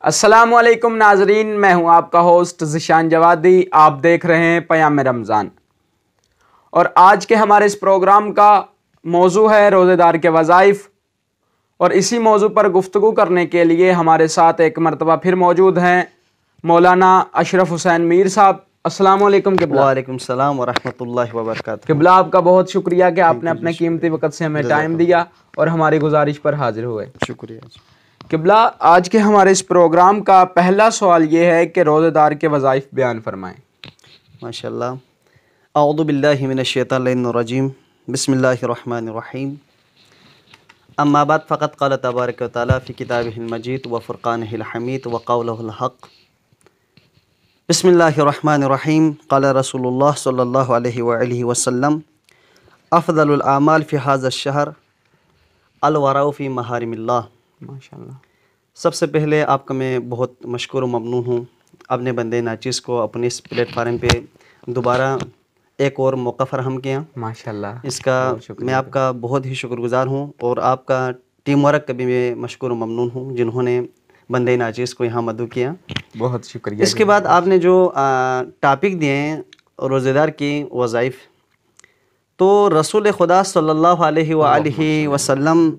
السلام علیکم ناظرین، میں ہوں آپ کا ہوسٹ ذیشان جوادی۔ آپ دیکھ رہے ہیں پیام رمضان، اور آج کے ہمارے اس پروگرام کا موضوع ہے روزے دار کے وظائف، اور اسی موضوع پر گفتگو کرنے کے لیے ہمارے ساتھ ایک مرتبہ پھر موجود ہیں مولانا اشرف حسین میر صاحب۔ السلام علیکم قبلہ۔ وعلیکم السلام ورحمۃ اللہ وبرکاتہ۔ قبلہ، آپ کا بہت شکریہ کہ آپ نے اپنے قیمتی وقت سے ہمیں ٹائم دیا اور ہماری گزارش پر حاضر ہوئے۔ شکریہ۔ قبلہ، آج کے ہمارے اس پروگرام کا پہلا سوال یہ ہے کہ روزے دار کے وظائف بیان فرمائیں۔ ماشاء اللہ۔ اعوذ باللہ من الشیطان الرجیم، بسم اللہ الرحمن الرحیم۔ اما بعد فقط قال تبارک و تعالی فی کتابہ المجید و فرقانہ الحمید و قولہ الحق۔ بسم اللہ الرحمن الرحیم۔ قال رسول اللہ صلی اللہ علیہ وآلہ وسلم افضل الاعمال فی ھذا الشہر الورع فی محارم اللہ۔ ماشاءاللہ۔ سب سے پہلے آپ کا میں بہت مشکور و ممنون ہوں، اپنے بندے ناچیز کو اپنے اس پلیٹ فارم پہ دوبارہ ایک اور موقع فراہم کیا۔ ماشاءاللہ، اس کا میں آپ کا بہت ہی شکر گزار ہوں، اور آپ کا ٹیم ورک کا بھی میں مشکور و ممنون ہوں جنہوں نے بندے ناچیز کو یہاں مدعو کیا۔ بہت شکریہ۔ اس کے بعد آپ نے جو ٹاپک دیے ہیں روزے دار کی وظائف، تو رسول خدا صلی اللہ علیہ وآلہ وسلم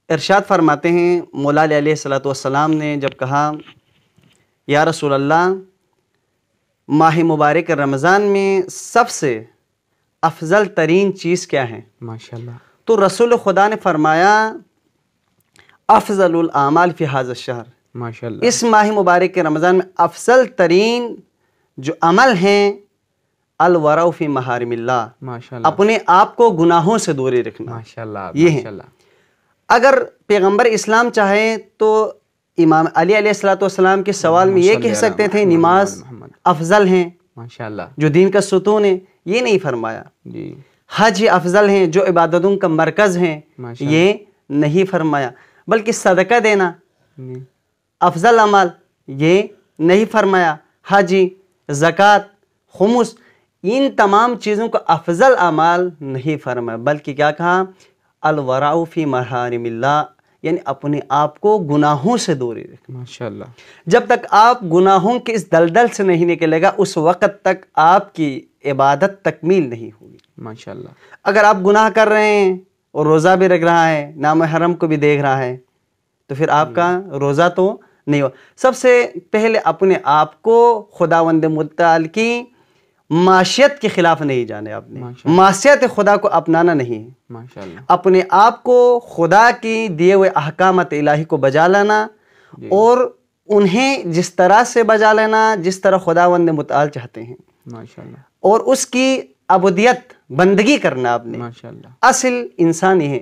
ارشاد فرماتے ہیں، مولا علیہ الصلوۃ والسلام نے جب کہا یا رسول اللہ، ماہ مبارک رمضان میں سب سے افضل ترین چیز کیا ہے؟ ماشاءاللہ۔ تو رسول خدا نے فرمایا افضل الاعمال فی ھذا الشہر۔ ماشاءاللہ۔ اس ماہ مبارک کے رمضان میں افضل ترین جو عمل ہیں الورع فی محارم اللہ، ماشاءاللہ، اپنے آپ کو گناہوں سے دوری رکھنا۔ ماشاءاللہ، یہ ہے۔ ماشاءاللہ۔ اگر پیغمبر اسلام چاہے تو امام علی علیہ الصلوۃ والسلام کے سوال میں یہ کہہ سکتے تھے نماز افضل ہیں ماشاءاللہ، جو دین کا ستون ہے، یہ نہیں فرمایا۔ جی، حج افضل ہیں جو عبادتوں کا مرکز ہیں، ماشاءاللہ، یہ نہیں فرمایا۔ بلکہ صدقہ دینا جی، افضل عمل، یہ نہیں فرمایا۔ حج، زکوٰۃ، خمس، ان تمام چیزوں کو افضل اعمال نہیں فرمایا، بلکہ کیا کہا؟ الورع فی محارم اللہ، یعنی اپنے آپ کو گناہوں سے دوری رکھنا۔ ماشاءاللہ، جب تک آپ گناہوں کے اس دلدل سے نہیں نکلے گا، اس وقت تک آپ کی عبادت تکمیل نہیں ہوگی۔ ماشاءاللہ، اگر آپ گناہ کر رہے ہیں اور روزہ بھی رکھ رہا ہے، نامحرم کو بھی دیکھ رہا ہے، تو پھر آپ کا روزہ تو نہیں ہو۔ سب سے پہلے اپنے آپ کو خداوند متعال کی معصیت کے خلاف نہیں جانے، آپ نے معصیت خدا کو اپنانا نہیں ہے۔ ماشاءاللہ، اپنے آپ کو خدا کی دیے ہوئے احکامات الہی کو بجا لانا، اور انہیں جس طرح سے بجا لینا جس طرح خداوند متعال چاہتے ہیں، ماشاءاللہ، اور اس کی عبودیت بندگی کرنا۔ آپ نے ماشاءاللہ، اصل انسان یہ ہے۔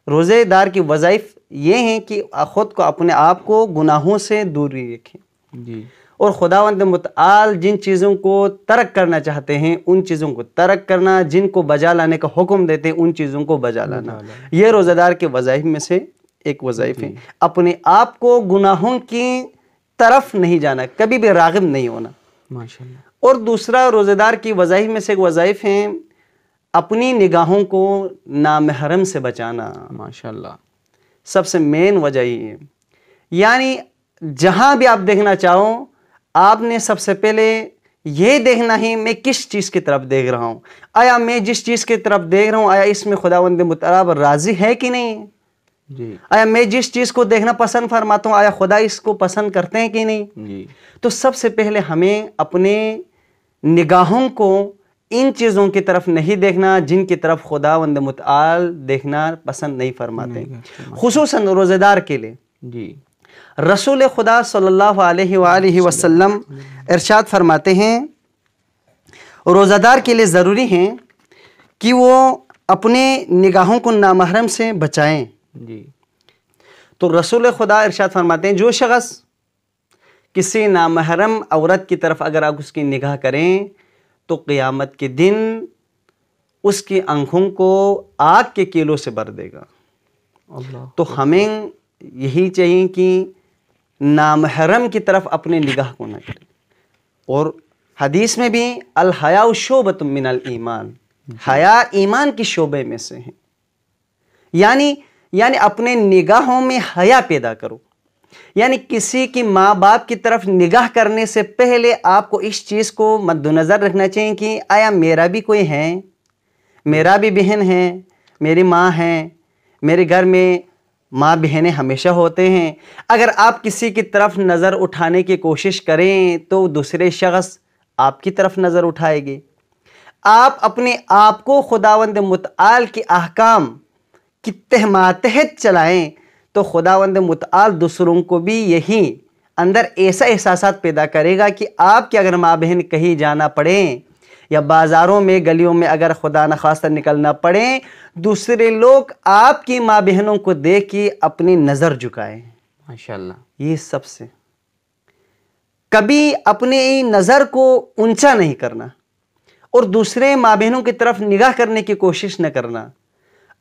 روزے دار کی وظائف یہ ہیں کہ خود کو اپنے آپ کو گناہوں سے دوری رکھیں، جی، اور خداوند متعال جن چیزوں کو ترک کرنا چاہتے ہیں ان چیزوں کو ترک کرنا، جن کو بجا لانے کا حکم دیتے ہیں ان چیزوں کو بجا لانا۔ یہ روزہ دار کے وظائف میں سے ایک وظائف ہے۔ اپنے آپ کو گناہوں کی طرف نہیں جانا، کبھی بھی راغب نہیں ہونا۔ ماشاءاللہ، اور دوسرا روزہ دار کی وظائف میں سے ایک وظائف ہیں اپنی نگاہوں کو نامحرم سے بچانا۔ ماشاءاللہ، سب سے مین وجہ یہ ہے، یعنی جہاں بھی آپ دیکھنا چاہو، آپ نے سب سے پہلے یہ دیکھنا ہے میں کس چیز کی طرف دیکھ رہا ہوں، آیا میں جس چیز کی طرف دیکھ رہا ہوں آیا اس میں خداوند متعال راضی ہے کہ نہیں؟ جی، آیا میں جس چیز کو دیکھنا پسند فرماتا ہوں آیا خدا اس کو پسند کرتے ہیں کہ نہیں؟ جی، تو سب سے پہلے ہمیں اپنے نگاہوں کو ان چیزوں کی طرف نہیں دیکھنا جن کی طرف خداوند متعال دیکھنا پسند نہیں فرماتے، خصوصاً روزہ دار کے لیے۔ جی، رسول خدا صلی اللہ علیہ وآلہ وسلم ارشاد فرماتے ہیں روزہ دار کے لیے ضروری ہے کہ وہ اپنے نگاہوں کو نامحرم سے بچائیں۔ جی، تو رسول خدا ارشاد فرماتے ہیں جو شخص کسی نامحرم عورت کی طرف اگر آپ اس کی نگاہ کریں تو قیامت کے دن اس کی آنکھوں کو آگ کے کیلوں سے بھر دے گا۔ اللہ، تو ہمیں یہی چاہیے کہ نامحرم کی طرف اپنے نگاہ کو نہ کریں۔ اور حدیث میں بھی الحیاء شعبۃ من الایمان، حیا ایمان کی شعبے میں سے ہیں، یعنی اپنے نگاہوں میں حیا پیدا کرو۔ یعنی کسی کی ماں باپ کی طرف نگاہ کرنے سے پہلے آپ کو اس چیز کو مد نظر رکھنا چاہیے کہ آیا میرا بھی کوئی ہے، میرا بھی بہن ہے، میری ماں ہے، میرے گھر میں ماں بہنیں ہمیشہ ہوتے ہیں۔ اگر آپ کسی کی طرف نظر اٹھانے کی کوشش کریں تو دوسرے شخص آپ کی طرف نظر اٹھائے گی۔ آپ اپنے آپ کو خداوند متعال کے احکام کی تہ ماتحت چلائیں تو خداوند متعال دوسروں کو بھی یہی اندر ایسا احساسات پیدا کرے گا کہ آپ کے اگر ماں بہن کہیں جانا پڑیں یا بازاروں میں گلیوں میں اگر خدا نخواستہ نکلنا پڑیں، دوسرے لوگ آپ کی ماں بہنوں کو دیکھ کے اپنی نظر جھکائیں۔ ماشاءاللہ، یہ سب سے کبھی اپنی نظر کو اونچا نہیں کرنا اور دوسرے ماں بہنوں کی طرف نگاہ کرنے کی کوشش نہ کرنا۔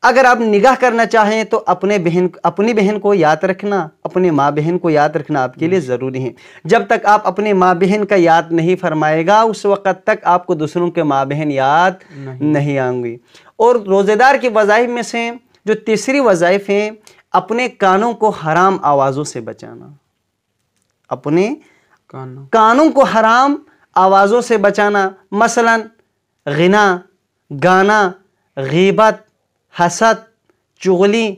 اگر آپ نگاہ کرنا چاہیں تو اپنی بہن کو یاد رکھنا، اپنی ماں بہن کو یاد رکھنا آپ کے لیے ضروری ہے۔ جب تک آپ اپنی ماں بہن کا یاد نہیں فرمائے گا اس وقت تک آپ کو دوسروں کے ماں بہن یاد نہیں آئیں گی۔ اور روزے دار کے وظائف میں سے جو تیسری وظائف ہیں، اپنے کانوں کو حرام آوازوں سے بچانا، اپنے کانوں کو حرام آوازوں سے بچانا، مثلا غنا، گانا، غیبت، حسد، چغلی،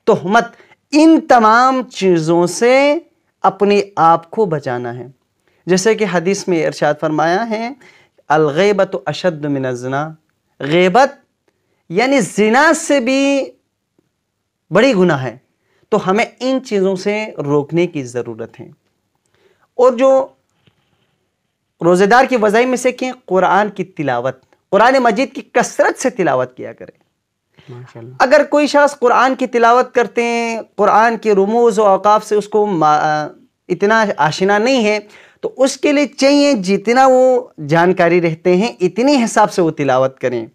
تہمت، ان تمام چیزوں سے اپنے آپ کو بچانا ہے۔ جیسے کہ حدیث میں ارشاد فرمایا ہے الغیبت اشد من الزنا، غیبت یعنی زنا سے بھی بڑی گناہ ہے، تو ہمیں ان چیزوں سے روکنے کی ضرورت ہے۔ اور جو روزے دار کی وظائف میں سے کہ قرآن کی تلاوت، قرآن مجید کی کثرت سے تلاوت کیا کرے۔ اگر کوئی شخص قرآن کی تلاوت کرتے ہیں، قرآن کے رموز و اوقاف سے اس کو اتنا آشنا نہیں ہے، تو اس کے لیے چاہیے جتنا وہ جانکاری رہتے ہیں اتنی حساب سے وہ تلاوت کریں۔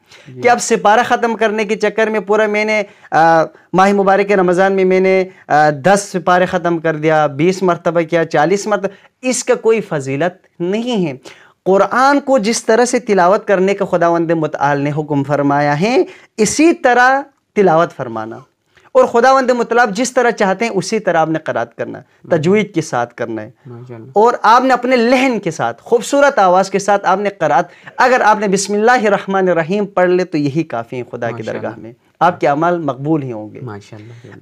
کہ اب سپارہ ختم کرنے کے چکر میں پورا میں نے ماہ مبارک رمضان میں میں نے 10 سپارے ختم کر دیا، 20 مرتبہ کیا، 40 مرتبہ، اس کا کوئی فضیلت نہیں ہے۔ قرآن کو جس طرح سے تلاوت کرنے کا خداوند متعال نے حکم فرمایا ہے، اسی طرح تلاوت فرمانا، اور خداوند متعال جس طرح چاہتے ہیں اسی طرح آپ نے قرات کرنا ہے، تجوید کے ساتھ کرنا ہے، اور آپ نے اپنے لحن کے ساتھ، خوبصورت آواز کے ساتھ آپ نے قرات، اگر آپ نے بسم اللہ الرحمن الرحیم پڑھ لے تو یہی کافی ہے خدا کی درگاہ میں، آپ کے اعمال مقبول ہی ہوں گے۔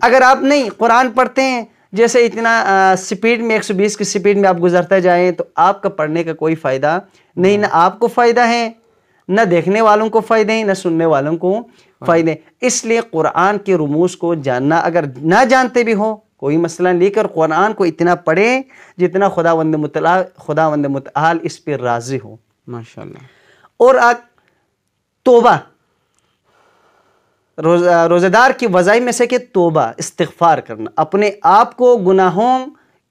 اگر آپ نہیں قرآن پڑھتے ہیں، جیسے اتنا سپیڈ میں 120 کی سپیڈ میں آپ گزرتا جائیں تو آپ کا پڑھنے کا کوئی فائدہ نہیں، نہ آپ کو فائدہ ہے، نہ دیکھنے والوں کو فائدہ ہے، نہ سننے والوں کو فائدہ ہے۔ اس لیے قرآن کے رموز کو جاننا، اگر نہ جانتے بھی ہو کوئی مسئلہ، لے کر قرآن کو اتنا پڑھیں جتنا خداوند متعال اس پہ راضی ہو۔ ماشاءاللہ۔ اور توبہ، روزہ دار کی وظائف میں سے کہ توبہ، استغفار کرنا، اپنے آپ کو گناہوں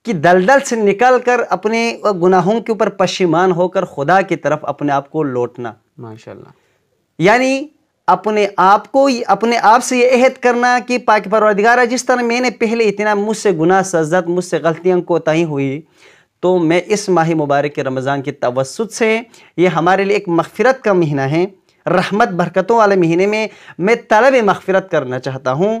کی دلدل سے نکل کر اپنے گناہوں کے اوپر پشیمان ہو کر خدا کی طرف اپنے آپ کو لوٹنا۔ ماشاءاللہ۔ یعنی اپنے آپ سے یہ عہد کرنا کہ پاک پروردگارہ، جس طرح میں نے پہلے اتنا مجھ سے گناہ سرزد، مجھ سے غلطیاں کوتاہی ہوئی، تو میں اس ماہ مبارک رمضان کے توسط سے، یہ ہمارے لیے ایک مغفرت کا مہینہ ہے، رحمت برکتوں والے مہینے میں طلب مغفرت کرنا چاہتا ہوں،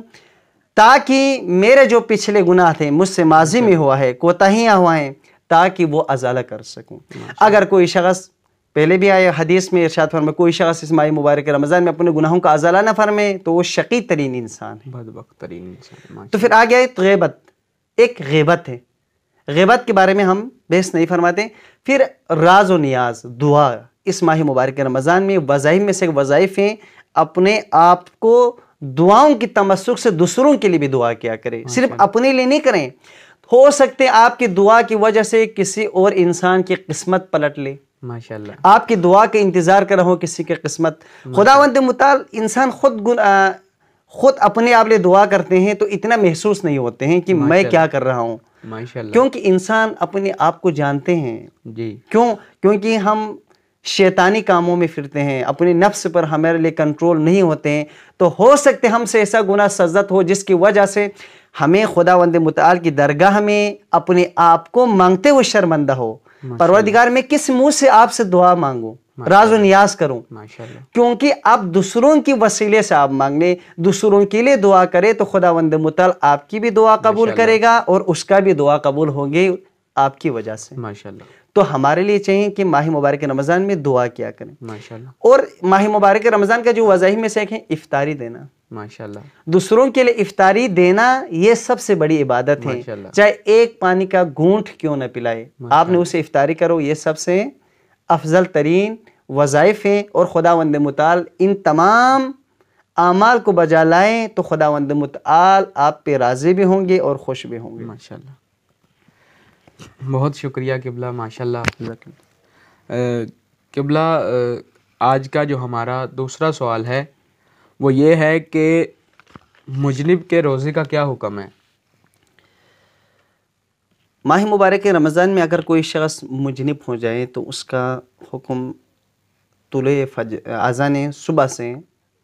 تاکہ میرے جو پچھلے گناہ تھے، مجھ سے ماضی میں ہوا ہے، کوتاہیاں ہوا ہیں، تاکہ وہ ازالہ کر سکوں۔ اگر کوئی شخص، پہلے بھی آئے حدیث میں ارشاد فرمائے، کوئی شخص اس ماہ مبارک رمضان میں اپنے گناہوں کا ازالہ نہ فرمائے تو وہ شقی ترین انسان ہے، بدبخت ترین انسان۔ تو پھر آگے آئے غیبت، ایک غیبت ہے، غیبت کے بارے میں ہم بحث نہیں فرماتے۔ پھر راز و نیاز، دعا، اس ماہ مبارک رمضان میں وظائف میں سے وظائف ہیں، اپنے آپ کو دعاؤں کی تمسک سے دوسروں کے لیے بھی دعا کیا کریں، صرف اپنے لیے نہیں کریں۔ ہو سکتے آپ کی دعا کی وجہ سے کسی اور انسان کی قسمت پلٹ لے، ماشاءاللہ، آپ کی دعا کے انتظار کر رہا ہو کسی کی قسمت۔ خداوند متعال انسان خود اپنے آپ لیے دعا کرتے ہیں تو اتنا محسوس نہیں ہوتے ہیں کہ میں کیا کر رہا ہوں، ماشاءاللہ، کیونکہ انسان اپنے آپ کو جانتے ہیں۔ جی، کیونکہ ہم شیطانی کاموں میں پھرتے ہیں، اپنے نفس پر ہمارے لیے کنٹرول نہیں ہوتے ہیں، تو ہو سکتے ہم سے ایسا گناہ سرزد ہو جس کی وجہ سے ہمیں خداوند متعال کی درگاہ میں اپنے آپ کو مانگتے ہوئے شرمندہ ہو، پروردگار میں کس منہ سے آپ سے دعا مانگوں، راز و نیاز کروں، ماشاءاللہ، کیونکہ اب دوسروں کی وسیلے سے آپ مانگنے، دوسروں کے لیے دعا کرے تو خداوند متعال آپ کی بھی دعا قبول کرے گا اور اس کا بھی دعا قبول ہوگی آپ کی وجہ سے۔ ماشاءاللہ، تو ہمارے لیے چاہیے کہ ماہ مبارک رمضان میں دعا کیا کریں، ماشاءاللہ، اور ماہ مبارک رمضان کا جو وظائف میں سے ایک ہے افطاری دینا، ماشاءاللہ، دوسروں کے لیے افطاری دینا یہ سب سے بڑی عبادت ہے، ماشاءاللہ، چاہے ایک پانی کا گھونٹ کیوں نہ پلائے آپ نے اسے افطاری کرو، یہ سب سے افضل ترین وظائف ہیں، اور خداوند متعال ان تمام اعمال کو بجا لائیں تو خداوند متعال آپ پہ راضی بھی ہوں گے اور خوش بھی ہوں گے۔ ماشاءاللہ، بہت شکریہ قبلہ، ماشاءاللہ۔ قبلہ، آج کا جو ہمارا دوسرا سوال ہے وہ یہ ہے کہ مجنب کے روزے کا کیا حکم ہے؟ ماہ مبارک رمضان میں اگر کوئی شخص مجنب ہو جائے تو اس کا حکم طلوع اذان صبح سے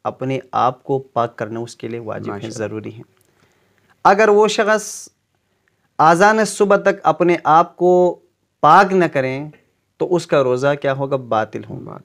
اپنے آپ کو پاک کرنا اس کے لیے واجب ہے، ضروری ہے۔ اگر وہ شخص اذان صبح تک اپنے آپ کو پاک نہ کریں تو اس کا روزہ کیا ہوگا؟ باطل ہوگا۔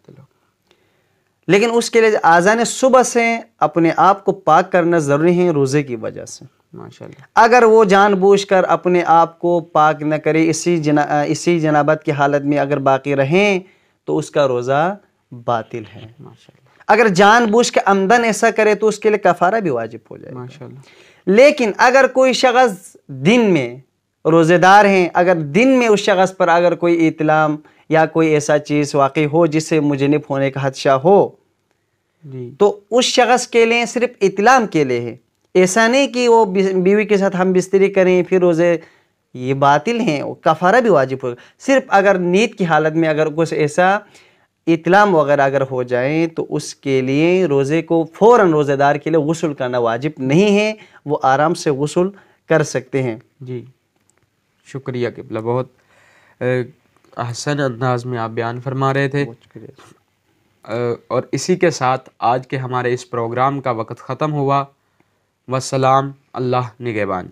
لیکن اس کے لیے اذان صبح سے اپنے آپ کو پاک کرنا ضروری ہے روزے کی وجہ سے۔ ماشاءاللہ، اگر وہ جان بوجھ کر اپنے آپ کو پاک نہ کرے، اسی جنابت کی حالت میں اگر باقی رہیں تو اس کا روزہ باطل ہے۔ ماشاءاللہ، اگر جان بوجھ کے عمدن ایسا کرے تو اس کے لیے کفارہ بھی واجب ہو جائے گا۔ ماشاءاللہ، لیکن اگر کوئی شخص دن میں روزے دار ہیں، اگر دن میں اس شخص پر اگر کوئی اطلام یا کوئی ایسا چیز واقع ہو جس سے مجنب ہونے کا خدشہ ہو جی، تو اس شخص کے لیے صرف اطلام کے لیے ہے، ایسا نہیں کہ وہ بیوی کے ساتھ ہم بستری کریں پھر روزے، یہ باطل ہیں، کفارہ بھی واجب ہوگا۔ صرف اگر نیند کی حالت میں اگر کچھ ایسا اطلام وغیرہ اگر ہو جائیں تو اس کے لیے روزے کو فوراً روزے دار کے لیے غسل کرنا واجب نہیں ہے، وہ آرام سے غسل کر سکتے ہیں۔ جی، شکریہ قبلہ، بہت احسن انداز میں آپ بیان فرما رہے تھے۔ اور اسی کے ساتھ آج کے ہمارے اس پروگرام کا وقت ختم ہوا۔ والسلام، اللہ نگہبان۔